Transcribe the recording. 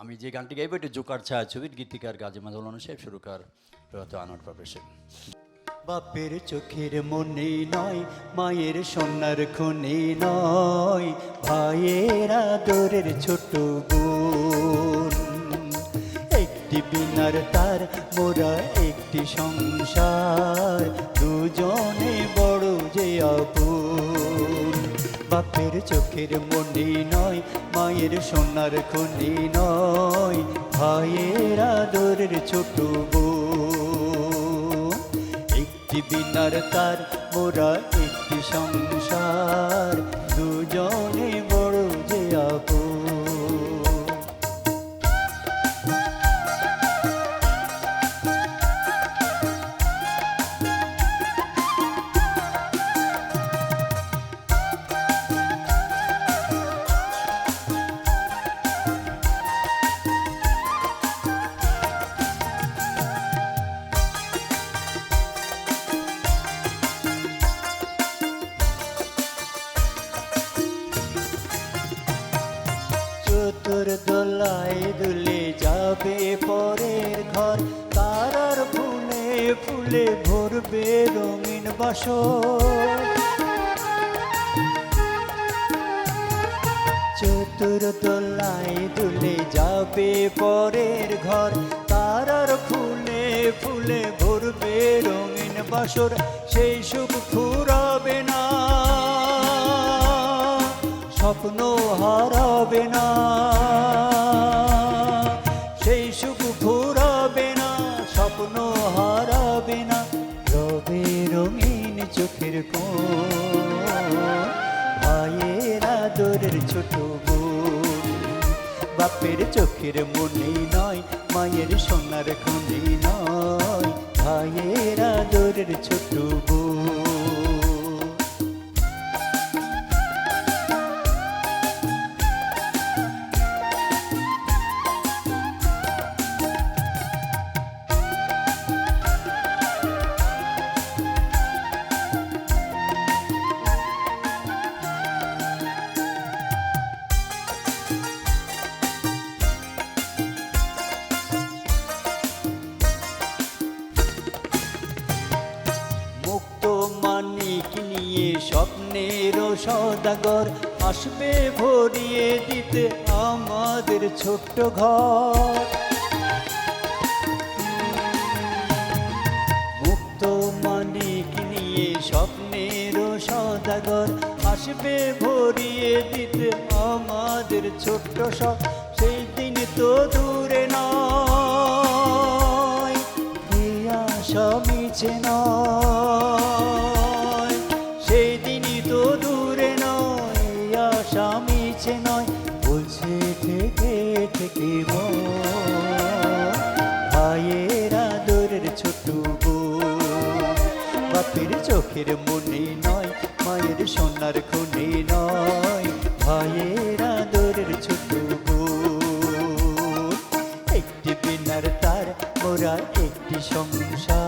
আমি যে গানটি গাইবো এটা জোকার ছায়াছবির গীতিকার গাজী মাজহারুল সাহেব, সুরকার প্রয়াত আনোয়ার পারভেজ। বাপের চোখের মনে নয়, মায়ের সোনার খনি নয়, ভাইয়ের আদরের ছোট বোন। একটি বিনার তার মোরা একটি সংসার, দুজনে বড় যে আপন। বাপের চোখের মনি নয়, মায়ের সোনার খনি নয়, ভাইয়ের আদরের ছোট বোন। একটি বিনার তার মোরা একটি সংসার, দুজনে বড় যে আপন। চতুর দোলায় দুলে যাবে পরের ঘর, তারার ফুলে ফুলে ভরবে রঙিন বাসর। চতুর দোলায় দুলে যাবে পরের ঘর, তারার ফুলে ফুলে ভরবে রঙিন বাসর। সেই সুখ ফুরাবে না, স্বপ্ন হারাবে না, সেই সুখ ফুরাবে না, স্বপ্ন হারাবে না, রবে রঙিন চোখের কোণ। ভাইয়ের আদরের ছোট বোন, বাপের চোখের মনি নয়, মায়ের সোনার খনি নয়, ভাইয়ের আদরের ছোট বোন। মানিক নিয়ে স্বপ্নের সদাগর আসবে ভরিয়ে দিতে আমাদের ছোট্ট ঘর। মুক্ত মানিক নিয়ে স্বপ্নের সদাগর আসবে ভরিয়ে দিতে আমাদের ছোট্ট সব। সেই দিন তো দূরে নয়, আশা মিছে নয়, সেই দিনই তো দূরে নয়, আশা মিছে নয়, বলছে থেকে থেকে মন। ভাইয়ের আদরের ছোট বোন, বাপের চোখের মনি নয়, মায়ের সোনার খনি নয়, ভাইয়ের আদরের ছোট বোন। একটি বিনার তার মোরা একটি সংসার,